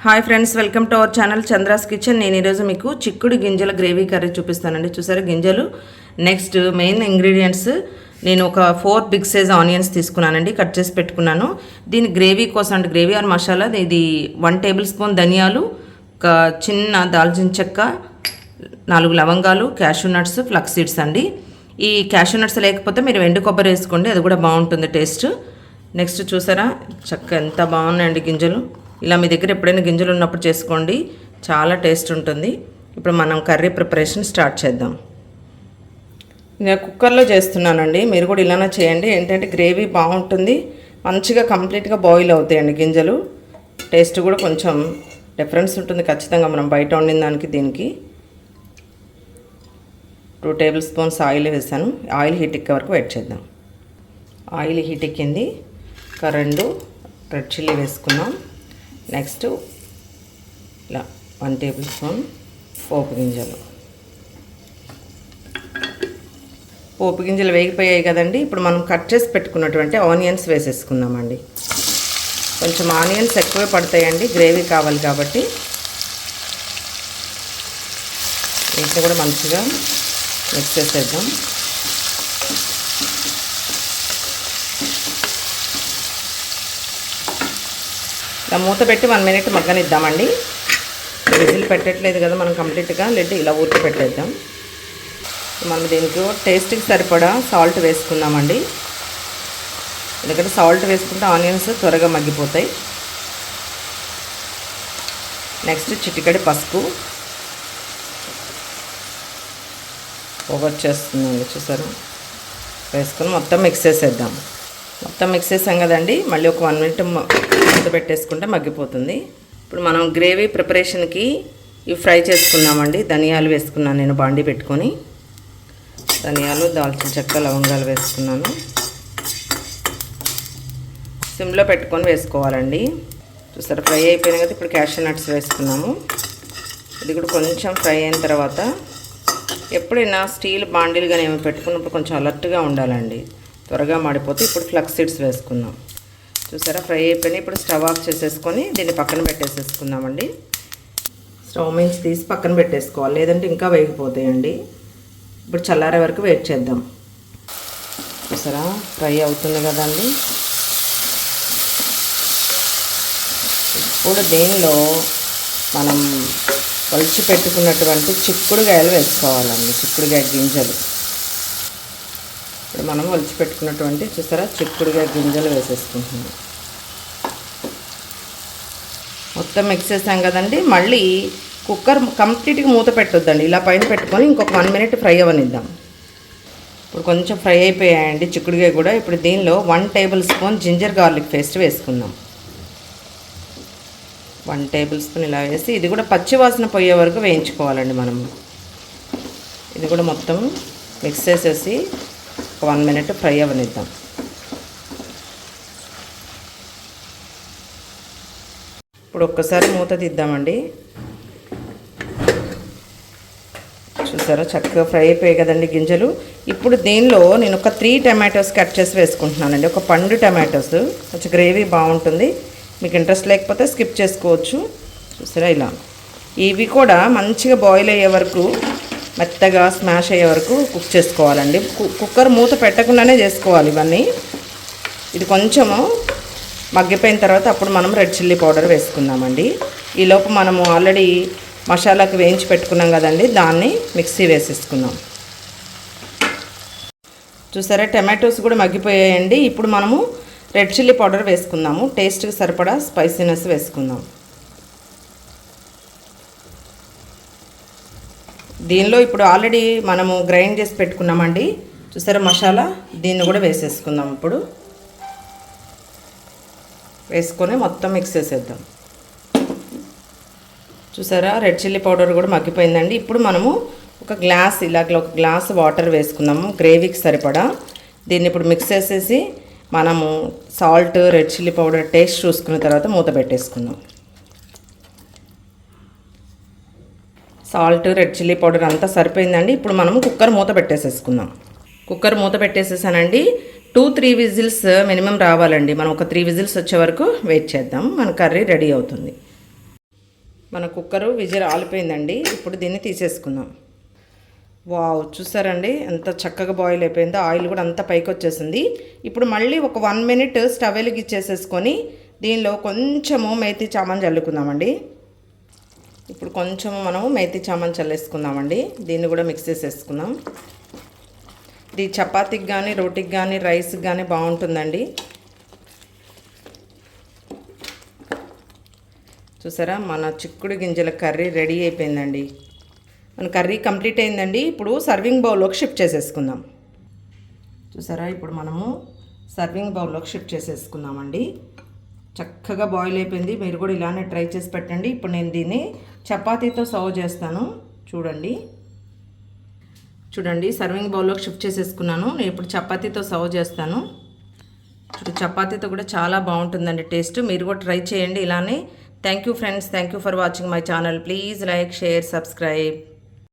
Hi friends, welcome to our channel Chandra's kitchen. నేను ఈరోజు మీకు చిక్కుడు గింజల గ్రేవీ కర్రీ చూపిస్తానండి. చూసారా గింజలు. నెక్స్ట్ మెయిన్ ఇంగ్రీడియంట్స్, నేను ఒక 4 బిగ్ సైజ్ ఆనియన్స్ తీసుకున్నానండి, కట్ చేసి పెట్టుకున్నాను. దీని గ్రేవీ కోసం అంటే గ్రేవీ ఆర్ మసాలా, ఇది 1 టేబుల్ స్పూన్ ధనియాలు, ఒక చిన్న దాల్చిన చెక్క, 4 లవంగాలు, క్యాషూ నట్స్, ఫ్లక్స్ సీడ్స్ అండి. ఈ క్యాషూ నట్స్ లేకపోతే మీరు ఎండు కొబ్బరి వేసుకోండి, అది కూడా బాగుంటుంది టేస్ట్. నెక్స్ట్ చూసారా చెక్క ఎంత బాగున్నాయండి గింజలు. ఇలా మీ దగ్గర ఎప్పుడైనా గింజలు ఉన్నప్పుడు చేసుకోండి, చాలా టేస్ట్ ఉంటుంది. ఇప్పుడు మనం కర్రీ ప్రిపరేషన్ స్టార్ట్ చేద్దాం. నేను కుక్కర్లో చేస్తున్నానండి, మీరు కూడా ఇలానే చేయండి. ఏంటంటే గ్రేవీ బాగుంటుంది, మంచిగా కంప్లీట్గా బాయిల్ అవుతాయండి గింజలు. టేస్ట్ కూడా కొంచెం డిఫరెన్స్ ఉంటుంది ఖచ్చితంగా మనం బయట వండిన దానికి దీనికి. 2 టేబుల్ స్పూన్స్ ఆయిల్ వేసాను. ఆయిల్ హీట్ ఎక్కే వరకు వెయిట్ చేద్దాం. ఆయిల్ హీట్ ఎక్కింది. ఒక 2 రెడ్ చిల్లీ వేసుకున్నాం. నెక్స్ట్ ఇలా 1 టేబుల్ స్పూన్ పోపు గింజలు. పోపు గింజలు వేగిపోయాయి కదండి. ఇప్పుడు మనం కట్ చేసి పెట్టుకున్నటువంటి ఆనియన్స్ వేసేసుకుందామండి. కొంచెం ఆనియన్స్ ఎక్కువే పడతాయండి, గ్రేవీ కావాలి కాబట్టి. వీటిని కూడా మంచిగా మిక్స్ చేసేద్దాం. ఇలా మూత పెట్టి 1 మినిట్ మగ్గనిద్దామండి. విజిల్ పెట్టట్లేదు కదా మనం కంప్లీట్గా, లెడ్ ఇలా ఊరికి పెట్టేద్దాం. మనం దీనికి టేస్ట్కి సరిపడా సాల్ట్ వేసుకుందామండి, ఎందుకంటే సాల్ట్ వేసుకుంటే ఆనియన్స్ త్వరగా మగ్గిపోతాయి. నెక్స్ట్ చిటికెడు పసుపు వచ్చేస్తుందండి, చూసారు. వేసుకొని మొత్తం మిక్స్ చేసేద్దాం. మొత్తం మిక్స్ చేసాం కదండి, మళ్ళీ ఒక 1 మినిట్ మూత పెట్టేసుకుంటే మగ్గిపోతుంది. ఇప్పుడు మనం గ్రేవీ ప్రిపరేషన్కి ఇవి ఫ్రై చేసుకున్నామండి. ధనియాలు వేసుకున్నాను నేను బాండీ పెట్టుకొని. ధనియాలు, దాల్చిన చెక్క, లవంగాలు వేసుకున్నాను. సిమ్లో పెట్టుకొని వేసుకోవాలండి. చూసారా ఫ్రై అయిపోయినాయి కదా. ఇప్పుడు క్యాషూ నట్స్ వేసుకున్నాము. ఇది కూడా కొంచెం ఫ్రై అయిన తర్వాత, ఎప్పుడైనా స్టీల్ బాండీలు కానీ ఏమి పెట్టుకున్నప్పుడు కొంచెం అలర్ట్గా ఉండాలండి, త్వరగా మాడిపోతే. ఇప్పుడు ఫ్లక్స్ సీడ్స్ వేసుకుందాం. చూసారా ఫ్రై అయిపోయినాయి. ఇప్పుడు స్టవ్ ఆఫ్ చేసేసుకొని దీన్ని పక్కన పెట్టేసేసుకుందామండి. స్టవ్ మించి తీసి పక్కన పెట్టేసుకోవాలి, లేదంటే ఇంకా వేగిపోతాయండి. ఇప్పుడు చల్లారే వరకు వెయిట్ చేద్దాం. చూసారా ఫ్రై అవుతుంది కదండి. ఇప్పుడు దీనిలో మనం వలిచి పెట్టుకున్నటువంటి చిక్కుడుగాయలు వేసుకోవాలండి, చిక్కుడుగాయ గింజలు. ఇప్పుడు మనం వలిచి పెట్టుకున్నటువంటి చూసారా చిక్కుడుగాయ గింజలు వేసేసుకుంటున్నాం. మొత్తం మిక్స్ చేసాం కదండి. మళ్ళీ కుక్కర్ కంప్లీట్గా మూత పెట్టొద్దండి, ఇలా పైన పెట్టుకొని ఇంకొక 1 మినిట్ ఫ్రై అవ్వనిద్దాం. ఇప్పుడు కొంచెం ఫ్రై అయిపోయాయండి చిక్కుడుగాయ కూడా. ఇప్పుడు దీనిలో 1 tablespoon ginger garlic paste వేసుకుందాం. 1 టేబుల్ స్పూన్ ఇలా వేసి, ఇది కూడా పచ్చి వాసన పోయే వరకు వేయించుకోవాలండి మనము. ఇది కూడా మొత్తం మిక్స్ చేసేసి 1 మినిట్ ఫ్రై అవ్వనిద్దాం. ఇప్పుడు ఒక్కసారి మూత తీద్దామండి. చూసారా చక్కగా ఫ్రై అయిపోయాయి కదండి గింజలు. ఇప్పుడు దీనిలో నేను ఒక 3 టమాటోస్ కట్ చేసి వేసుకుంటున్నానండి. ఒక పండు టమాటోస్, కొంచెం గ్రేవీ బాగుంటుంది. మీకు ఇంట్రెస్ట్ లేకపోతే స్కిప్ చేసుకోవచ్చు. చూసారా ఇలా ఇవి కూడా మంచిగా బాయిల్ అయ్యే వరకు, మెత్తగా స్మాష్ అయ్యే వరకు కుక్ చేసుకోవాలండి. కుక్కర్ మూత పెట్టకుండానే చేసుకోవాలి ఇవన్నీ. ఇది కొంచెము మగ్గిపోయిన తర్వాత అప్పుడు మనం రెడ్ చిల్లీ పౌడర్ వేసుకుందామండి. ఈలోపు మనము ఆల్రెడీ మసాలాకి వేయించి పెట్టుకున్నాం కదండి, దాన్ని మిక్సీ వేసేసుకుందాం. చూసారా టమాటోస్ కూడా మగ్గిపోయాయండి. ఇప్పుడు మనము రెడ్ చిల్లీ పౌడర్ వేసుకుందాము. టేస్ట్కి సరిపడా స్పైసీనెస్ వేసుకుందాం. దీనిలో ఇప్పుడు ఆల్రెడీ మనము గ్రైండ్ చేసి పెట్టుకున్నామండి, చూసారా మసాలా, దీన్ని కూడా వేసేసుకుందాం. ఇప్పుడు వేసుకొని మొత్తం మిక్స్ చేసేద్దాం. చూసారా రెడ్ చిల్లీ పౌడర్ కూడా మగ్గిపోయిందండి. ఇప్పుడు మనము ఒక గ్లాస్ వాటర్ వేసుకుందాము గ్రేవీకి సరిపడా. దీన్ని ఇప్పుడు మిక్స్ చేసేసి మనము salt, red chilli powder taste చూసుకున్న తర్వాత మూత పెట్టేసుకుందాం. సాల్ట్, రెడ్ చిల్లీ పౌడర్ అంతా సరిపోయిందండి. ఇప్పుడు మనము కుక్కర్ మూత పెట్టేసేసుకుందాం. కుక్కర్ మూత పెట్టేసేసానండి. 2-3 విజిల్స్ మినిమం రావాలండి. మనం ఒక 3 విజిల్స్ వచ్చే వరకు వెయిట్ చేద్దాం, మన కర్రీ రెడీ అవుతుంది. మన కుక్కరు విజిల్ ఆలిపోయిందండి. ఇప్పుడు దీన్ని తీసేసుకుందాం. వావ్, చూసారండి ఎంత చక్కగా బాయిల్ అయిపోయిందో. ఆయిల్ కూడా అంతా పైకి వచ్చేసింది. ఇప్పుడు మళ్ళీ ఒక 1 మినిట్ స్టవ్ వెలిగించేసేసుకొని దీనిలో కొంచెము మేతి చామన్ చల్లుకుందామండి. ఇప్పుడు కొంచెము మనము మేతి చామన్ చల్లేసుకుందామండి. దీన్ని కూడా మిక్స్ చేసేసుకుందాం. ఇది చపాతీకి కానీ రోటీకి కానీ రైస్కి కానీ బాగుంటుందండి. చూసారా, మన చిక్కుడు గింజల కర్రీ రెడీ అయిపోయిందండి. మన కర్రీ కంప్లీట్ అయిందండి. ఇప్పుడు సర్వింగ్ బౌల్లోకి షిఫ్ట్ చేసేసుకుందాం. చూసారా, ఇప్పుడు మనము సర్వింగ్ బౌల్లోకి షిఫ్ట్ చేసేసుకుందామండి. చక్కగా బాయిల్ అయిపోయింది. మీరు కూడా ఇలానే ట్రై చేసి పెట్టండి. ఇప్పుడు నేను దీన్ని చపాతీతో సర్వ్ చేస్తాను. చూడండి సర్వింగ్ బౌల్లోకి షిఫ్ట్ చేసేసుకున్నాను. నేను ఇప్పుడు చపాతీతో సర్వ్ చేస్తాను. చపాతీతో కూడా చాలా బాగుంటుందండి టేస్ట్. మీరు కూడా ట్రై చేయండి ఇలానే. Thank you friends. Thank you for watching my channel. Please like, share, subscribe.